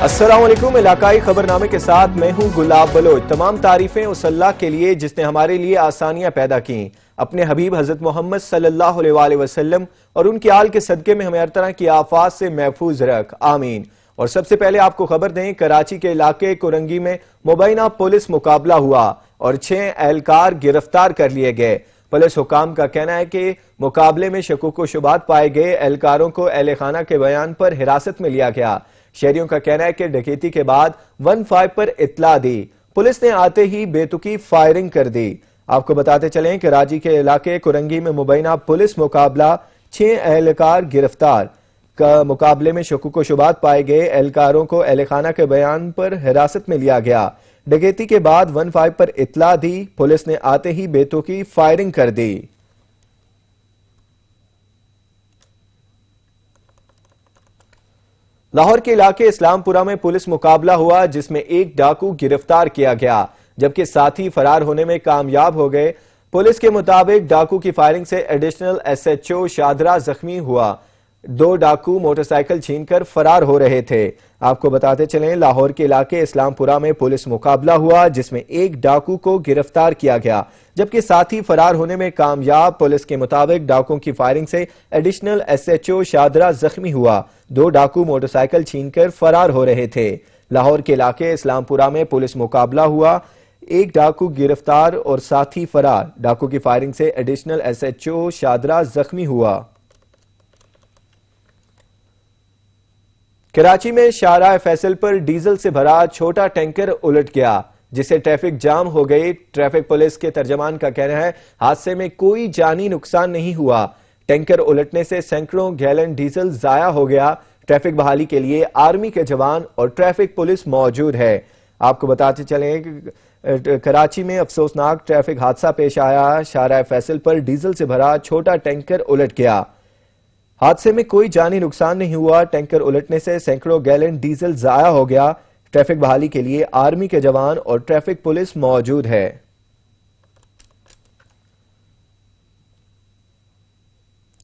السلام علیکم، علاقائی خبرنامے کے ساتھ میں ہوں گلاب بلوچ۔ تمام تعریفیں اس اللہ کے لیے جس نے ہمارے لیے آسانیاں پیدا کیں، اپنے حبیب حضرت محمد صلی اللہ علیہ وآلہ وسلم اور ان کی آل کے صدقے میں ہمیں ہر طرح کی آفات سے محفوظ رکھ، آمین۔ اور سب سے پہلے آپ کو خبر دیں، کراچی کے علاقے کورنگی میں مبینہ پولیس مقابلہ ہوا اور 6 اہلکار گرفتار کر لیے گئے۔ پولیس حکام کا کہنا ہے کہ مقابلے میں شکوک و شبہات پائے گئے اہلکاروں کو اہل خانہ کے بیان پر حراست میں لیا گیا۔ شہریوں کا کہنا ہے کہ ڈکیتی کے بعد 15 پر اطلاع دی، پولیس نے آتے ہی بے تکی فائرنگ کر دی۔ آپ کو بتاتے چلیں کہ کراچی کے علاقے کورنگی میں مبینہ پولیس مقابلہ 6 اہلکار گرفتار کا مقابلے میں شکوک و شبہات پائے گئے اہلکاروں کو اہل خانہ کے بیان پر حراست میں لیا گیا۔ ڈکیتی کے بعد 15 پر اطلاع دی، پولیس نے آتے ہی بے تکی فائرنگ کر دی۔ لاہور کے علاقے اسلام پورہ میں پولیس مقابلہ ہوا جس میں ایک ڈاکو گرفتار کیا گیا جبکہ ساتھی فرار ہونے میں کامیاب ہو گئے۔ پولیس کے مطابق ڈاکو کی فائرنگ سے ایڈیشنل SHO شادرہ زخمی ہوا۔ 2 ڈاکو موٹر سائیکل چھین کر فرار ہو رہے تھے۔ آپ کو بتاتے چلیں لاہور کے علاقے اسلام پورہ میں پولیس مقابلہ ہوا جس میں ایک ڈاکو کو گرفتار کیا گیا جبکہ ساتھی فرار ہونے میں کامیاب۔ پولیس کے مطابق ڈاکوں کی فائرنگ سے ایڈیشنل SHO شادرہ زخمی ہوا۔ 2 ڈاکو موٹر سائیکل چھین کر فرار ہو رہے تھے۔ لاہور کے علاقے اسلام پورہ میں پولیس مقابلہ ہوا، ایک ڈاکو گرفتار اور ساتھی فرار۔ ڈاکو کی فائرنگ سے ایڈیشنل SHO شادرہ زخمی ہوا۔ کراچی میں شاہراہ فیصل پر ڈیزل سے بھرا چھوٹا ٹینکر الٹ گیا جس سے ٹریفک جام ہو گئی۔ ٹریفک پولیس کے ترجمان کا کہنا ہے حادثے میں کوئی جانی نقصان نہیں ہوا۔ ٹینکر الٹنے سے سینکڑوں گیلن ڈیزل ضائع ہو گیا۔ ٹریفک بحالی کے لیے آرمی کے جوان اور ٹریفک پولیس موجود ہے۔ آپ کو بتاتے چلیں کہ کراچی میں افسوسناک ٹریفک حادثہ پیش آیا۔ شاہراہ فیصل پر ڈیزل سے بھرا چھوٹا ٹینکر الٹ گیا۔ حادثے میں کوئی جانی نقصان نہیں ہوا۔ ٹینکر الٹنے سے سینکڑوں گیلن ڈیزل ضائع ہو گیا۔ ٹریفک بحالی کے لیے آرمی کے جوان اور ٹریفک پولیس موجود ہے۔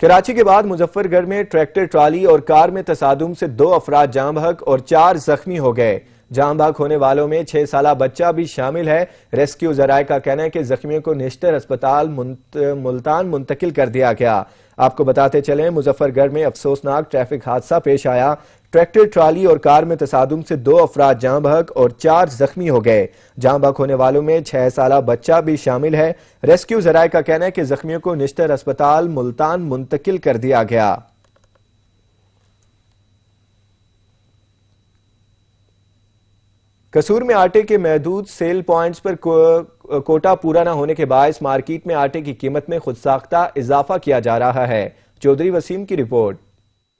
کراچی کے بعد مظفر گڑھ میں ٹریکٹر ٹرالی اور کار میں تصادم سے 2 افراد جاں بحق اور 4 زخمی ہو گئے۔ جاں بحق ہونے والوں میں 6 سالہ بچہ بھی شامل ہے۔ ریسکیو ذرائع کا کہنا ہے کہ زخمیوں کو نشتر اسپتال ملتان منتقل کر دیا گیا۔ آپ کو بتاتے چلیں مظفر گڑھ میں افسوسناک ٹریفک حادثہ پیش آیا۔ ٹریکٹر ٹرالی اور کار میں تصادم سے 2 افراد جاں بحق اور 4 زخمی ہو گئے۔ جاں بحق ہونے والوں میں 6 سالہ بچہ بھی شامل ہے۔ ریسکیو ذرائع کا کہنا ہے کہ زخمیوں کو نشتر اسپتال ملتان منتقل کر دیا گیا۔ قصور میں آٹے کے محدود سیل پوائنٹس پر کوٹا پورا نہ ہونے کے باعث مارکیٹ میں آٹے کی قیمت میں خود ساختہ اضافہ کیا جا رہا ہے۔ چودھری وسیم کی رپورٹ۔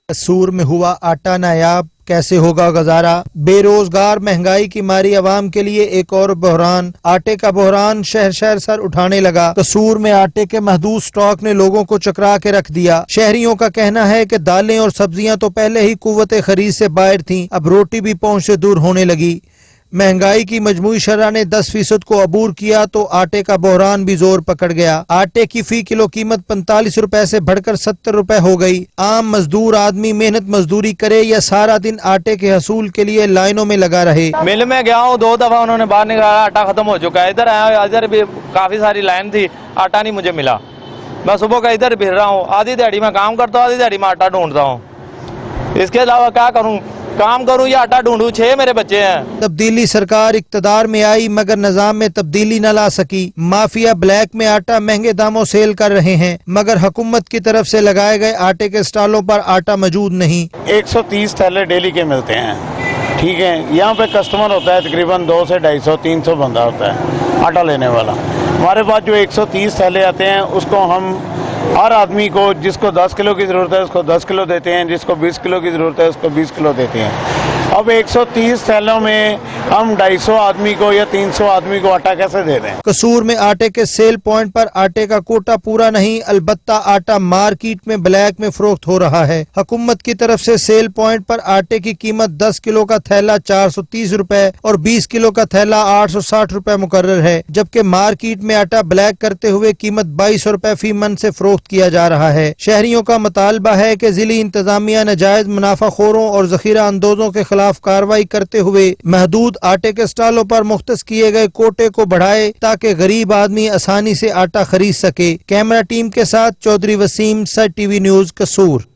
قصور میں ہوا آٹا نایاب، کیسے ہوگا گزارا؟ بے روزگار، مہنگائی کی ماری عوام کے لیے ایک اور بحران۔ آٹے کا بحران شہر شہر سر اٹھانے لگا۔ قصور میں آٹے کے محدود سٹاک نے لوگوں کو چکرا کے رکھ دیا۔ شہریوں کا کہنا ہے کہ دالیں اور سبزیاں تو پہلے ہی قوت خرید سے باہر تھیں، اب روٹی بھی پہنچ سے دور ہونے لگی۔ مہنگائی کی مجموعی شرح نے 10% کو عبور کیا تو آٹے کا بحران بھی زور پکڑ گیا۔ آٹے کی فی کلو قیمت 45 روپے سے بڑھ کر 70 روپے ہو گئی۔ عام مزدور آدمی محنت مزدوری کرے یا سارا دن آٹے کے حصول کے لیے لائنوں میں لگا رہے۔ مل میں گیا ہوں 2 دفعہ، انہوں نے باہر نکالا، آٹا ختم ہو چکا ہے۔ ادھر آیا، ادھر بھی کافی ساری لائن تھی، آٹا نہیں مجھے ملا۔ میں صبح کا ادھر پھر رہا ہوں، آدھی دیہڑی میں کام کرتا ہوں، آدھی دیہڑی میں آٹا ڈھونڈتا ہوں۔ اس کے علاوہ کیا کروں؟ کام کروں یا آٹا ڈھونڈوں؟ 6 میرے بچے ہیں۔ تبدیلی سرکار اقتدار میں آئی مگر نظام میں تبدیلی نہ لا سکی۔ مافیا بلیک میں آٹا مہنگے داموں سیل کر رہے ہیں مگر حکومت کی طرف سے لگائے گئے آٹے کے سٹالوں پر آٹا موجود نہیں۔ 130 تھیلے ڈیلی کے ملتے ہیں، ٹھیک ہے۔ یہاں پہ کسٹمر ہوتا ہے تقریباً 200 سے 250 300 بندہ ہوتا ہے آٹا لینے والا۔ ہمارے پاس جو 130 تھیلے آتے ہیں اس کو ہم ہر آدمی کو، جس کو 10 کلو کی ضرورت ہے اس کو 10 کلو دیتے ہیں، جس کو 20 کلو کی ضرورت ہے اس کو 20 کلو دیتے ہیں۔ اب 130 تھیلوں میں ہم 250 آدمی کو یا 300 آدمی کو آٹا کیسے دے دیں؟ قصور میں آٹے کے سیل پوائنٹ پر آٹے کا کوٹا پورا نہیں، البتہ آٹا مارکیٹ میں بلیک میں فروخت ہو رہا ہے۔ حکومت کی طرف سے سیل پوائنٹ پر آٹے کی قیمت 10 کلو کا تھیلا 430 روپے اور 20 کلو کا تھیلا 860 روپے مقرر ہے، جبکہ مارکیٹ میں آٹا بلیک کرتے ہوئے قیمت 2200 روپے فی من سے فروخت کیا جا رہا ہے۔ شہریوں کا مطالبہ ہے کہ ضلعی انتظامیہ ناجائز منافع خوروں اور ذخیرہ اندوزوں کے خلاف खिलाफ कार्रवाई करते हुए महदूद आटे के स्टॉलों पर मुख्तस किए गए कोटे को बढ़ाए ताकि गरीब आदमी आसानी से आटा खरीद सके। कैमरा टीम के साथ चौधरी वसीम, सच टीवी न्यूज, कसूर।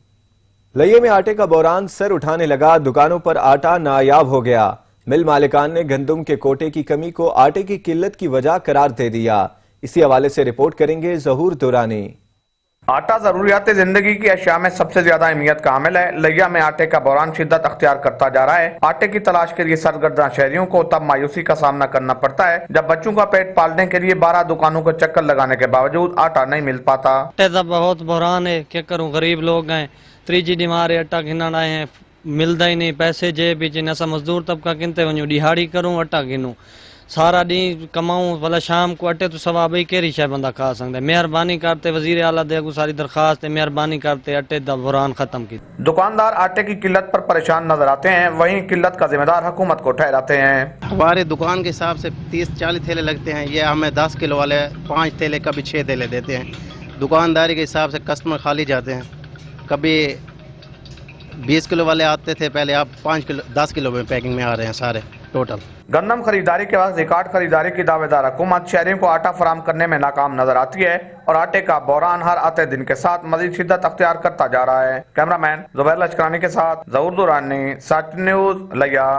लइये में आटे का बहरान सर उठाने लगा, दुकानों पर आटा नायाब हो गया। मिल मालिकान ने गंदम के कोटे की कमी को आटे की किल्लत की वजह करार दे दिया। इसी हवाले से रिपोर्ट करेंगे ज़हूर दुरानी। आटा जरूरियात जिंदगी की अशिया में सबसे ज्यादा अहमियत का हामिल है। लिया में आटे का बहरान शिद्दत अख्तियार करता जा रहा है। आटे की तलाश के लिए सरगर्दा शहरियों को तब मायूसी का सामना करना पड़ता है जब बच्चों का पेट पालने के लिए 12 दुकानों को चक्कर लगाने के बावजूद आटा नहीं मिल पाता। आटे का बहुत बहरान है, क्या करूं, गरीब लोग हैं, त्रीजी डिमारे आटा गिनण आए हैं, मिलता ही नहीं, पैसे जेब विच न। असां मजदूर तबका किनते वञूं, दिहाड़ी करूं, आटा गिनूं, सारा ॾींहुं कमाऊं, भला शाम को अटे तो सवा ॿई कहिड़ी शइ बंदा खा सकदा है। मेहरबानी करते वजीर आला दे सारी दरखास्त है, मेहरबानी करते अटे दा बहरान खत्म की। दुकानदार आटे की किल्लत पर परेशान नजर आते हैं, वहीं किल्लत का जिम्मेदार हुकूमत को ठहराते हैं। हमारे दुकान के हिसाब से 30-40 थैले लगते हैं, ये हमें 10 किलो वाले 5 थैले कभी 6 थैले देते हैं। दुकानदारी के हिसाब से कस्टमर खाली जाते हैं, कभी 20 किलो वाले आते थे पहले, अब 10 किलो में पैकिंग में आ रहे हैं सारे टोटल। गन्नम खरीदारी के बाद रिकॉर्ड खरीदारी की दावेदार हुकूमत शहरियों को आटा फराम करने में नाकाम नजर आती है और आटे का बहरान हर आते दिन के साथ मजीद शिद्दत अख्तियार करता जा रहा है। कैमरामैन जुबैर लश्करानी के साथ ज़हूर दुरानी, सच न्यूज, लिया।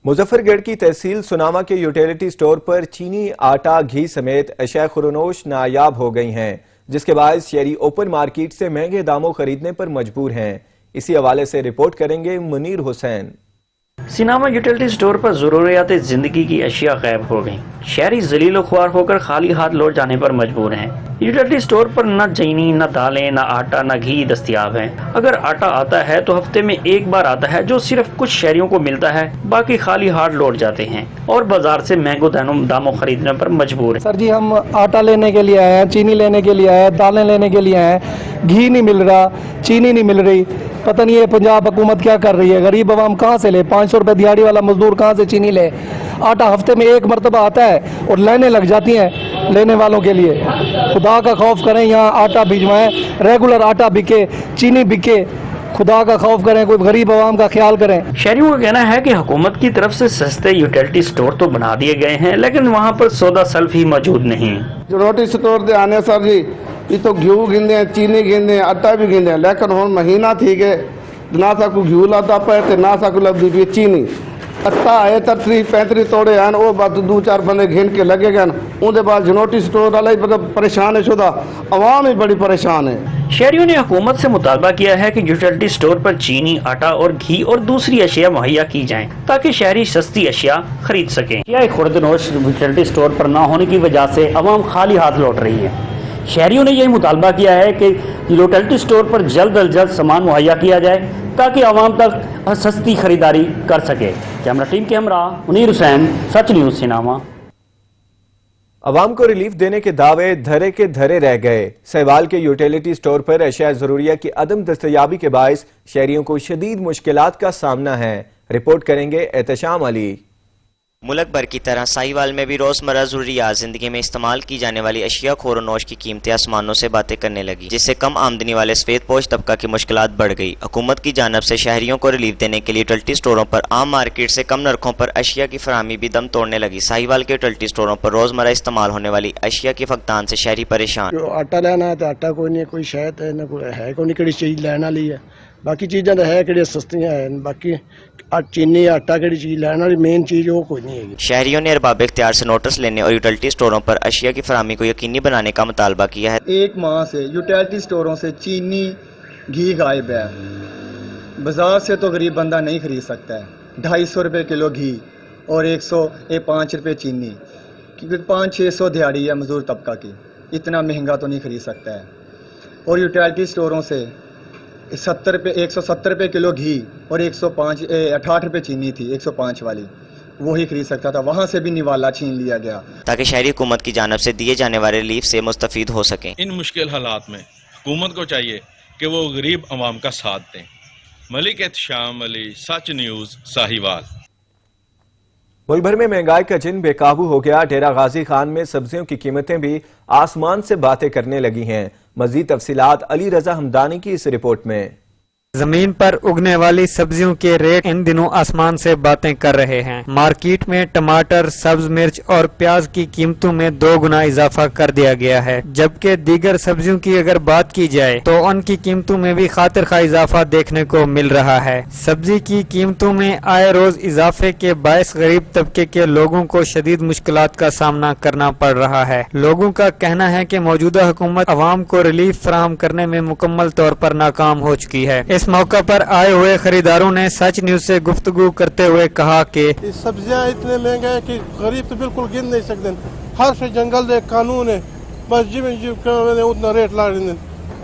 मुजफ्फरगढ़ की तहसील सुनामा के यूटिलिटी स्टोर पर चीनी, आटा, घी समेत अशिया खुरनोश नायाब हो गई हैं, जिसके बायस शहरी ओपन मार्केट से महंगे दामों खरीदने पर मजबूर हैं। इसी हवाले से रिपोर्ट करेंगे मुनीर हुसैन। सिनामा यूटिलिटी स्टोर पर ज़रूरियात ज़िंदगी की अशिया गायब हो गईं। शहरी ज़लील ख्वार होकर खाली हाथ लौट जाने पर मजबूर हैं। यूटिलिटी स्टोर पर न चीनी, न दालें, न आटा, न घी दस्तयाब हैं। अगर आटा आता है तो हफ्ते में एक बार आता है, जो सिर्फ कुछ शहरियों को मिलता है, बाकी खाली हाथ लौट जाते हैं और बाजार से महंगो दामों खरीदने पर मजबूर हैं। सर जी, हम आटा लेने के लिए आए हैं, चीनी लेने के लिए आए हैं, दालें लेने के लिए आए हैं, घी नहीं मिल रहा, चीनी नहीं मिल रही। पता नहीं ये पंजाब हुकूमत क्या कर रही है, गरीब आवाम कहाँ से ले, 500 रुपये दिहाड़ी वाला मजदूर कहाँ से चीनी ले। आटा हफ्ते में एक मरतबा आता है और लाइनें लग जाती हैं लेने वालों के लिए। खुदा का खौफ करें, यहाँ आटा भिजवाएं, रेगुलर आटा बिके, चीनी बिके, खुदा का खौफ करें, कोई गरीब आवाम का ख्याल करें। शहरियों का कहना है कि हुकूमत की तरफ से सस्ते यूटिलिटी स्टोर तो बना दिए गए हैं, लेकिन वहाँ पर सौदा सल्फ ही मौजूद नहीं। यूटिलिटी स्टोर दे आने सर जी, ये तो घी गिनते, चीनी गिनते, आटा भी गिनते, लेकिन हम महीना थी के ना सा को घी लाता पे ना सा को लगती भी चीनी। आटा है 30-35 तोड़े हैं, वो बात 2-4 बंदे घिन के लगे गए। उनके बाद यूटिलिटी स्टोर वाला परेशान है, शुदा अवाम ही बड़ी परेशान है। शहरियों ने हुकूमत से मुतालबा किया है कि यूटिलिटी स्टोर पर चीनी, आटा और घी और दूसरी अशिया मुहैया की जाएं, ताकि शहरी सस्ती अशिया खरीद सकें। यह खुर्दनोश यूटिलिटी स्टोर पर न होने की वजह से अवाम खाली हाथ लौट रही है। शहरियों ने यही मुतालबा किया है कि यूटिलिटी स्टोर पर जल्द अज जल्द सामान मुहैया किया जाए, ताकि आवाम तक सस्ती खरीदारी कर सके। कैमरा टीम के हमरा मुनीर हुसैन, सच न्यूज, सिनामा। अवाम को रिलीफ देने के दावे धरे के धरे रह गए। सहवाल के यूटिलिटी स्टोर पर अशिया ज़रूरिया की अदम दस्तयाबी के बायस शहरियों को शदीद मुश्किलात का सामना है। रिपोर्ट करेंगे एहतशाम अली। मुल्क भर की तरह साहिवाल में भी रोज़मर्रा ज़रूरियात ज़िंदगी में इस्तेमाल की जाने वाली अशिया खोरनोश की कीमतें आसमानों से बातें करने लगी, जिससे कम आमदनी वाले सफेद पोश तबका की मुश्किलात बढ़ गई। हुकूमत की जानब से शहरियों को रिलीफ देने के लिए यूटिलिटी स्टोरों पर आम मार्केट से कम नरखों पर अशिया की फराहमी भी दम तोड़ने लगी। साहिवाल के यूटिलिटी स्टोरों पर रोज़मर्रा इस्तेमाल होने वाली अशिया की फकदान से शहरी परेशान। आटा लेना है तो आटा कोई नहीं, कोई शायद है ना, कोई है कोई नहीं चीज़ लेना ली है। बाकी चीज़ें तो है कि सस्तियाँ हैं, बाकी चीनी, आटा की चीज़ लेना वाली मेन चीज़ वो कोई नहीं है। शहरियों ने अरबाब इख्तियार से नोटिस लेने और यूटिलिटी स्टोरों पर अशिया की फराहमी को यकीनी बनाने का मुतालबा किया है। एक माह से यूटिलिटी स्टोरों से चीनी, घी गायब है। बाजार से तो गरीब बंदा नहीं खरीद सकता है। 250 रुपये किलो घी और 105 रुपये चीनी, क्योंकि 500-600 दिहाड़ी है मजदूर तबका की, इतना महंगा तो नहीं खरीद सकता है। और यूटिलिटी स्टोरों से 170 रुपये किलो घी और 68 रुपये चीनी थी, 105 वाली, वही खरीद सकता था। वहाँ से भी निवाला छीन लिया गया, ताकि शहरी हुकूमत की जानब से दिए जाने वाले रिलीफ से मुस्तफीद हो सकें। इन मुश्किल हालात में हुकूमत को चाहिए कि वो गरीब अवाम का साथ दें। मलिक एहतशाम अली, सच न्यूज़, साहिवाल। मुल्क भर में महंगाई का जिन बेकाबू हो गया। डेरा गाजी खान में सब्जियों की कीमतें भी आसमान से बातें करने लगी हैं। मजीद तफसीलात अली रजा हमदानी की इस रिपोर्ट में। زمین پر اگنے والی سبزیوں کے ریٹ ان دنوں آسمان سے باتیں کر رہے ہیں۔ مارکیٹ میں ٹماٹر، سبز مرچ اور پیاز کی قیمتوں میں 2 گنا اضافہ کر دیا گیا ہے، جبکہ دیگر سبزیوں کی اگر بات کی جائے تو ان کی قیمتوں میں بھی خاطر خواہ اضافہ دیکھنے کو مل رہا ہے۔ سبزی کی قیمتوں میں آئے روز اضافے کے باعث غریب طبقے کے لوگوں کو شدید مشکلات کا سامنا کرنا پڑ رہا ہے۔ لوگوں کا کہنا ہے کہ موجودہ حکومت عوام کو ریلیف فراہم کرنے میں مکمل طور پر ناکام ہو چکی ہے۔ اس موقع پر آئے ہوئے خریداروں نے سچ نیوز سے گفتگو کرتے ہوئے کہا کہ سبزیاں اتنے مہنگے ہیں کہ غریب تو بالکل گن نہیں سکتے، ہر سے جنگل دے قانون ہے، بس جی اتنا ریٹ لا رہے ہیں۔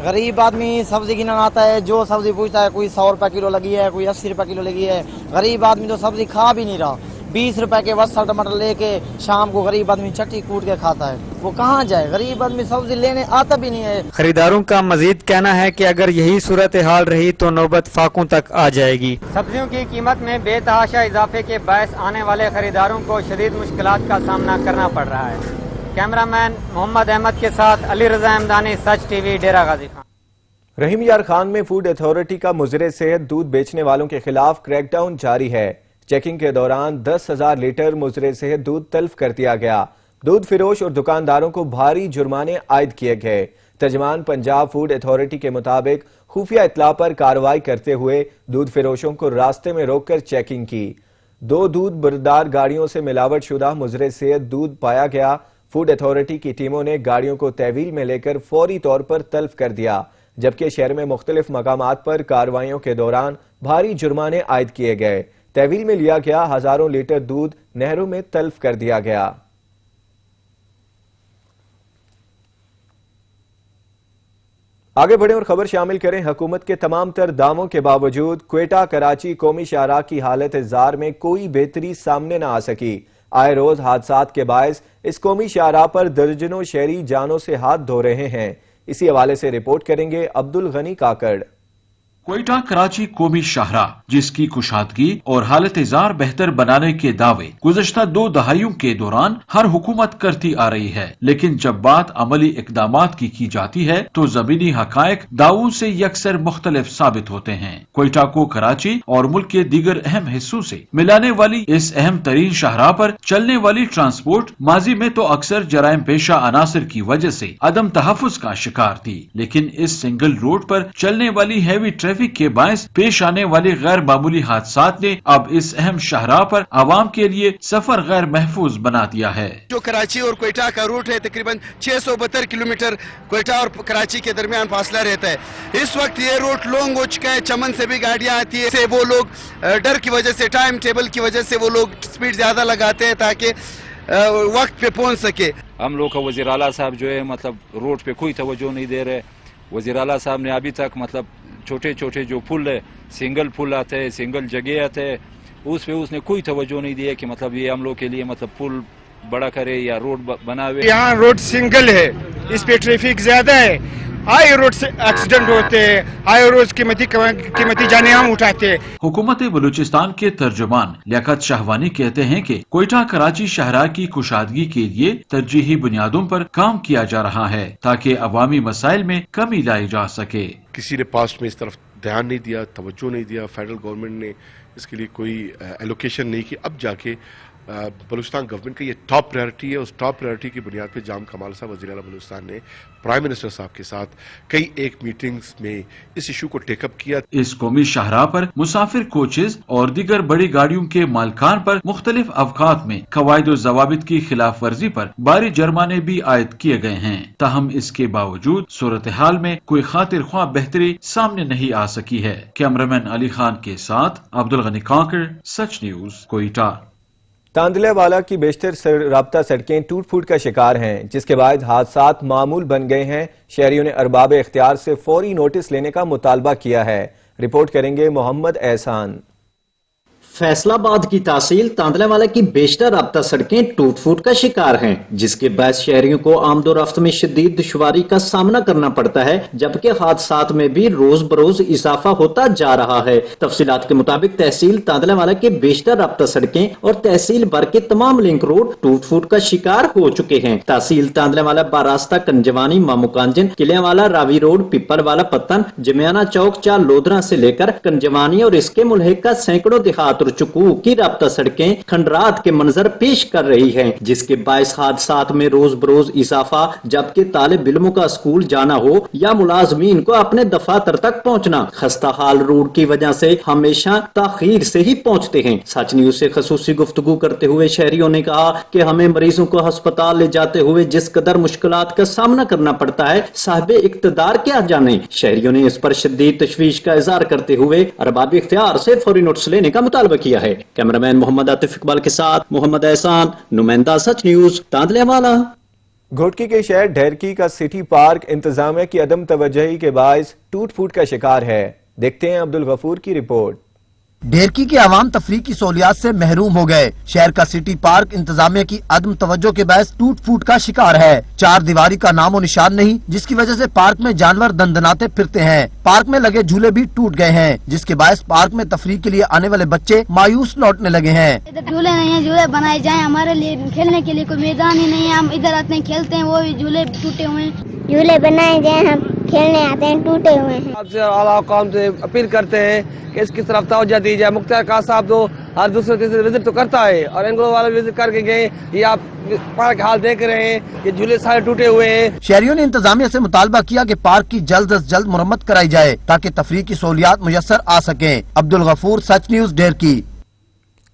غریب آدمی سبزی گننا آتا ہے، جو سبزی پوچھتا ہے کوئی 100 روپے کلو لگی ہے، کوئی 80 روپے کلو لگی ہے۔ غریب آدمی تو سبزی کھا بھی نہیں رہا، 20 روپے کے وسط ٹماٹر لے کے شام کو غریب آدمی چٹی کوٹ کے کھاتا ہے، وہ کہاں جائے؟ غریب آدمی سبزی لینے آتا بھی نہیں ہے۔ خریداروں کا مزید کہنا ہے کہ اگر یہی صورتحال رہی تو نوبت فاقوں تک آ جائے گی۔ سبزیوں کی قیمت میں بے تحاشا اضافے کے باعث آنے والے خریداروں کو شدید مشکلات کا سامنا کرنا پڑ رہا ہے۔ کیمرہ مین محمد احمد کے ساتھ علی رضا احمدانی، سچ ٹی وی، ڈیرہ غازی خان۔ رحیم یار خان میں فوڈ اتھارٹی کا مضر صحت دودھ بیچنے والوں کے خلاف کریک ڈاؤن جاری ہے۔ چیکنگ کے دوران 10,000 لیٹر مضر صحت دودھ تلف کر دیا گیا۔ دودھ فروش اور دکانداروں کو بھاری جرمانے عائد کیے گئے۔ ترجمان پنجاب فوڈ اتھارٹی کے مطابق خفیہ اطلاع پر کارروائی کرتے ہوئے دودھ فروشوں کو راستے میں روک کر چیکنگ کی۔ 2 دودھ بردار گاڑیوں سے ملاوٹ شدہ مضر صحت دودھ پایا گیا۔ فوڈ اتھارٹی کی ٹیموں نے گاڑیوں کو تحویل میں لے کر فوری طور پر تلف کر دیا، جبکہ شہر میں مختلف مقامات پر کارروائیوں کے دوران بھاری جرمانے عائد کیے گئے۔ تحویل میں لیا گیا ہزاروں لیٹر دودھ نہروں میں تلف کر دیا گیا۔ آگے بڑھیں اور خبر شامل کریں۔ حکومت کے تمام تر دعووں کے باوجود کوئٹہ کراچی قومی شاہراہ کی حالت زار میں کوئی بہتری سامنے نہ آ سکی۔ آئے روز حادثات کے باعث اس قومی شاہراہ پر درجنوں شہری جانوں سے ہاتھ دھو رہے ہیں۔ اسی حوالے سے رپورٹ کریں گے عبدالغنی کاکڑ۔ کوئٹہ کراچی قومی شاہراہ، جس کی کشادگی اور حالت زار بہتر بنانے کے دعوے گزشتہ 2 دہائیوں کے دوران ہر حکومت کرتی آ رہی ہے، لیکن جب بات عملی اقدامات کی جاتی ہے تو زمینی حقائق دعووں سے یکسر مختلف ثابت ہوتے ہیں۔ کوئٹہ کو کراچی اور ملک کے دیگر اہم حصوں سے ملانے والی اس اہم ترین شاہراہ پر چلنے والی ٹرانسپورٹ ماضی میں تو اکثر جرائم پیشہ عناصر کی وجہ سے عدم تحفظ کا شکار تھی، لیکن اس سنگل روڈ پر چلنے والی ہیوی ٹریفک کے باعث پیش آنے والے غیر معمولی حادثات نے اب اس اہم شاہراہ پر عوام کے لیے سفر غیر محفوظ بنا دیا ہے۔ جو کراچی اور کوئٹہ کا روٹ ہے تقریباً 672 کلومیٹر کوئٹہ اور کراچی کے درمیان فاصلہ رہتا ہے۔ اس وقت یہ روٹ لانگ ہو چکا ہے، چمن سے بھی گاڑیاں آتی ہیں، وہ لوگ ڈر کی وجہ سے، ٹائم ٹیبل کی وجہ سے وہ لوگ سپیڈ زیادہ لگاتے ہیں تاکہ وقت پہ پہنچ سکے۔ ہم لوگ کا وزیر اعلیٰ صاحب جو ہے مطلب روڈ پہ کوئی توجہ نہیں دے رہے۔ وزیر اعلیٰ صاحب نے ابھی تک مطلب چھوٹے چھوٹے جو پل ہے، سنگل پل آتے ہیں، سنگل جگہ آتے ہیں، اس پہ اس نے کوئی توجہ نہیں دیا کہ مطلب یہ ہم لوگ کے لیے مطلب پل بڑا کرے یا روڈ بناوے۔ یہاں روڈ سنگل ہے، اس پہ ٹریفک زیادہ ہے، آئے روڈ سے ایکسیڈنٹ ہوتے ہیں، آئے روز قیمتی جانیں ہم اٹھاتے ہیں۔ حکومت بلوچستان کے ترجمان لیاقت شاہوانی کہتے ہیں کہ کوئٹہ کراچی شاہراہ کی کشادگی کے لیے ترجیحی بنیادوں پر کام کیا جا رہا ہے تاکہ عوامی مسائل میں کمی لائی جا سکے۔ کسی نے پاسٹ میں اس طرف دھیان نہیں دیا، توجہ نہیں دیا، فیڈرل گورنمنٹ نے اس کے لیے کوئی ایلوکیشن نہیں کی۔ اب جا کے بلوچستان گورنمنٹ کا یہ ٹاپ پرائرٹی ہے۔ اس ٹاپ پرائرٹی کی بنیاد پہ جام کمال صاحب وزیر اعلیٰ بلوچستان نے پرائم منسٹر صاحب کے ساتھ کئی ایک میٹنگز میں اس ایشو کو ٹیک اپ کیا۔ اس قومی شاہراہ پر مسافر کوچز اور دیگر بڑی گاڑیوں کے مالکان پر مختلف اوقات میں قواعد و ضوابط کی خلاف ورزی پر بھاری جرمانے بھی عائد کیے گئے ہیں، تاہم اس کے باوجود صورتحال میں کوئی خاطر خواہ بہتری سامنے نہیں آ سکی ہے۔ کیمرامین علی خان کے ساتھ عبدالغنی کانکر، سچ نیوز، کوئٹہ۔ تاندلہ والا کی بیشتر رابطہ سڑکیں ٹوٹ پھوٹ کا شکار ہیں، جس کے بعد حادثات معمول بن گئے ہیں۔ شہریوں نے ارباب اختیار سے فوری نوٹس لینے کا مطالبہ کیا ہے۔ رپورٹ کریں گے محمد احسان۔ फैसला आबाद की तहसील तांदलावाला की बेशतर राब्ता सड़कें टूट फूट का शिकार हैं, जिसके बायस शहरियों को आमदोरफ्त में शदीद दुश्वारी का सामना करना पड़ता है, जबकि हादसात में भी रोज बरोज इजाफा होता जा रहा है। तफसीलात के मुताबिक तहसील तांदलावाला के बेशतर राब्ता सड़कें और तहसील भर के तमाम लिंक रोड टूट फूट का शिकार हो चुके हैं। तहसील तांदलावाला बारास्ता कंजवानी मामूकांजन किलियावाला रावी रोड पिपरवाला पत्तन जमियाना चौक चार लोधरा से लेकर कंजवानी और इसके मुल्हिक का सैकड़ों देहात चुकू की राब्ता सड़कें खंडरात के मंजर पेश कर रही हैं, जिसके बायस हादसात में रोज बरोज इजाफा, जबकि तालिब इल्मों का स्कूल जाना हो या मुलाजमीन को अपने दफातर तक पहुंचना खस्ता हाल रोड की वजह से हमेशा ताखीर से ही पहुंचते हैं। सच न्यूज से खसूसी गुफ्तगू करते हुए शहरियों ने कहा कि हमें मरीजों को अस्पताल ले जाते हुए जिस कदर मुश्किलात का सामना करना पड़ता है, साहिब इक्तदार क्या जाने। शहरियों ने इस पर शदीद तशवीश का इजहार करते हुए अरबाब इख्तियार से फौरी नोटिस लेने का मुतालबा किया है। कैमरामैन मोहम्मद आतिफ इकबाल के साथ मोहम्मद एहसान, नुमाइंदा सच न्यूज तांदलावाला। घोटकी के शहर ढेरकी का सिटी पार्क इंतजामिया की अदम तवज्जोही के बायस टूट फूट का शिकार है। देखते हैं अब्दुल गफूर की रिपोर्ट। ढेरकी के आवाम तफरीह की सहूलियात से महरूम हो गए। शहर का सिटी पार्क इंतजामिया की अदम तवज्जो के बायस टूट फूट का शिकार है। चार दीवारी का नामो निशान नहीं, जिसकी वजह से पार्क में जानवर दंदनाते फिरते हैं। पार्क में लगे झूले भी टूट गए हैं, जिसके बायस पार्क में तफरीह के लिए आने वाले बच्चे मायूस लौटने लगे हैं। झूले नहीं है, झूले बनाए जाए, हमारे लिए खेलने के लिए कोई मैदान ही नहीं है। हम इधर आते हैं खेलते हैं, वो भी झूले टूटे हुए हैं। झूले बनाए जाए, हम खेलने आते हैं, टूटे हुए हैं। आपसे आला कौम से अपील करते हैं कि इसकी तरफ तवज्जो दी जाए। मुख्तार खान साहब तो हर दूसरे तीसरे विजिट तो करता है और एंग्लो वाला विजिट करके गए। ये आप पार्क का हाल देख रहे हैं, ये झूले सारे टूटे हुए हैं। शहरियों ने इंतजामिया से मुतालबा किया कि पार्क की जल्द अज जल्द मुरम्मत कराई जाए ताकि तफरीह की सहूलियात मुयस्सर आ सके। अब्दुल गफूर, सच न्यूज, ढेरकी।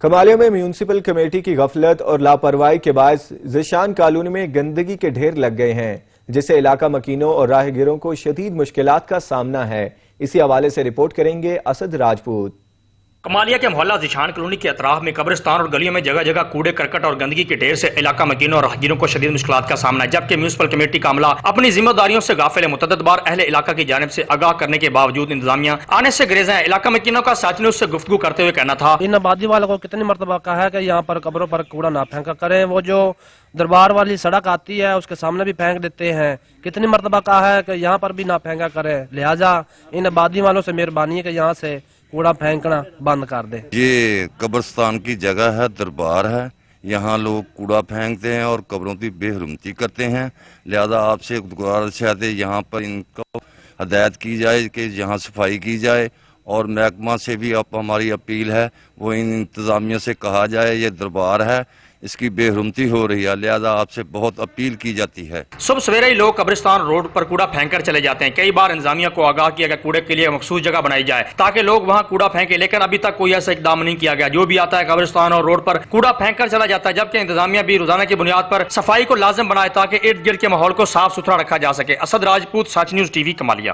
कमालिया में म्यूनिसिपल कमेटी की गफलत और लापरवाही के बायस ज़िशान कॉलोनी में गंदगी के ढेर लग गए हैं, जिससे इलाका मकीनों और राहगीरों को शदीद मुश्किलात का सामना है। इसी हवाले से रिपोर्ट करेंगे असद राजपूत। कमालिया के मोहल्ला ज़िशान कॉलोनी के अतराफ में कब्रिस्तान और गलियों में जगह जगह कूड़े करकट और गंदगी के ढेर से इलाका मकीनों और राहगीरों को शदीद मुश्किलात का सामना है, जबकि म्यूनिसिपल कमेटी का अमला अपनी जिम्मेदारियों से गाफिल है। मुतअद्दिद बार अहले इलाका की जानिब से आगाह करने के बावजूद इंतजामिया आने से गुरेज है। इलाका मकीनों का सच न्यूज से गुफ्तगू करते हुए कहना था, इन आबादी वालों को कितनी मरतबा कहा है कि यहाँ पर कब्रों पर कूड़ा ना फेंका करें। वो जो दरबार वाली सड़क आती है उसके सामने भी फेंक देते हैं। कितनी मरतबा कहा है कि यहाँ पर भी ना फेंका करें। लिहाजा इन आबादी वालों से मेहरबानी है कि यहाँ से कूड़ा फेंकना बंद कर दे। ये कब्रिस्तान की जगह है, दरबार है, यहाँ लोग कूड़ा फेंकते हैं और कब्रों की बेहरमती करते हैं। लिहाजा आपसे गुजारिश है यहाँ पर इनको हदायत की जाए कि यहाँ सफाई की जाए, और महकमा से भी अब हमारी अपील है वो इन इंतजामिया से कहा जाए ये दरबार है, इसकी बेहरमती हो रही है, लिहाजा आपसे बहुत अपील की जाती है। सुबह सवेरे ही लोग कब्रिस्तान रोड पर कूड़ा फेंक कर चले जाते हैं। कई बार इंतजामिया को आगाह किया गया कूड़े के लिए मखसूस जगह बनाई जाए ताकि लोग वहां कूड़ा फेंके, लेकिन अभी तक कोई ऐसा इकदाम नहीं किया गया। जो भी आता है कब्रिस्तान और रोड पर कूड़ा फेंक कर चला जाता है, जबकि इंतजामिया भी रोजाना की बुनियाद पर सफाई को लाजिम बनाए ताकि इर्द गिर्द के माहौल को साफ सुथरा रखा जा सके। असद राजपूत, सच न्यूज टीवी, कमालिया।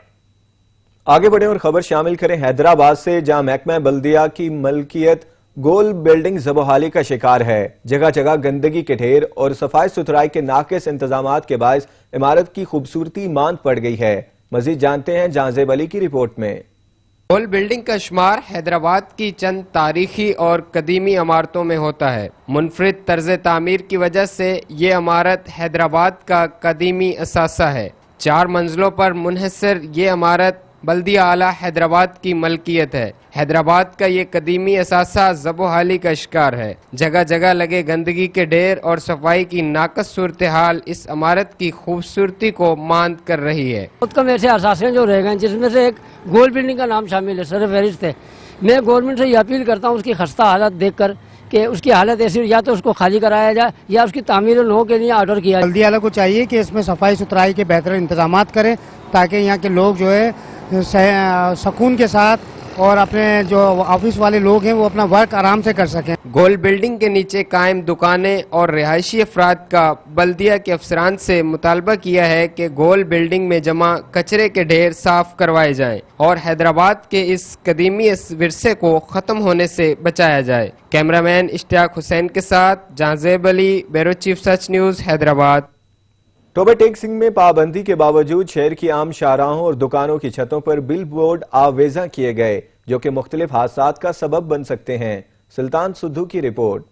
आगे बढ़े और खबर शामिल करें हैदराबाद से, जहां महकमा बल्दिया की मलकियत गोल बिल्डिंग ज़बोहाली का शिकार है। जगह जगह गंदगी के ढेर और सफाई सुथराई के नाकिस इंतजामात के बायस इमारत की खूबसूरती मांद पड़ गई है। मजीद जानते हैं जांजेब अली की रिपोर्ट में। गोल बिल्डिंग का शुमार हैदराबाद की चंद तारीखी और कदीमी इमारतों में होता है। मुनफरिद तर्ज तामीर की वजह से ये इमारत हैदराबाद का कदीमी असासा है। 4 मंजिलों पर मुनहसर ये इमारत बल्दिया आला हैदराबाद की मलकियत है। हैदराबाद का ये कदीमी असासा ज़बोहाली का शिकार है। जगह जगह लगे गंदगी के ढेर और सफाई की नाकस सूरत हाल इस इमारत की खूबसूरती को मांद कर रही है। बहुत कम ऐसे असासे जो रह गए, जिसमें से एक गोल बिल्डिंग का नाम शामिल है, सर फहरिस्त है। मैं गवर्नमेंट से ये अपील करता हूँ उसकी खस्ता हालत देख कर कि उसकी हालत ऐसी, या तो उसको खाली कराया जाए या उसकी तामीर हो के लिए ऑर्डर किया। बल्दिया वाला को चाहिए कि इसमें सफाई सुथराई के बेहतर इंतजाम करें ताकि यहाँ के लोग जो है सुकून के साथ और अपने जो ऑफिस वाले लोग हैं वो अपना वर्क आराम से कर सकें। गोल बिल्डिंग के नीचे कायम दुकानें और रिहायशी अफराद का बल्दिया के अफसरान से मुतालबा किया है कि गोल बिल्डिंग में जमा कचरे के ढेर साफ करवाए जाएं और हैदराबाद के इस कदीमी विरसे को ख़त्म होने से बचाया जाए। कैमरामैन इश्तियाक हुसैन के साथ जांजेब अली, ब्यूरो चीफ सच न्यूज़, हैदराबाद। टोबा टैक्सिंग में पाबंदी के बावजूद शहर की आम शाहराहों और दुकानों की छतों पर बिल बोर्ड आवेजा किए गए, जो कि मुख्तलिफ हादसात का सबब बन सकते हैं। सुल्तान सुद्धू की रिपोर्ट।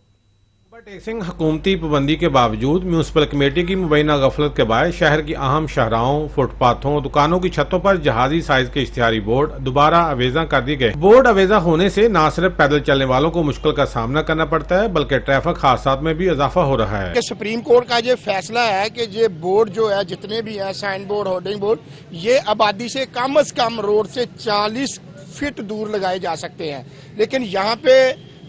टैक्सिंग हुकूमती पाबंदी के बावजूद म्यूनसिपल कमेटी की मुबैना गफलत के बाद शहर की अहम शाहराहों, फुटपाथों, दुकानों की छतों पर जहाजी साइज के इश्तिहारी बोर्ड दोबारा अवेजा कर दिए गए। बोर्ड अवेजा होने से न सिर्फ पैदल चलने वालों को मुश्किल का सामना करना पड़ता है बल्कि ट्रैफिक हादसात में भी इजाफा हो रहा है। सुप्रीम कोर्ट का ये फैसला है कि ये बोर्ड जो है, जितने भी है साइन बोर्ड, होर्डिंग बोर्ड, ये आबादी से कम रोड से 40 फीट दूर लगाए जा सकते हैं। लेकिन यहाँ पे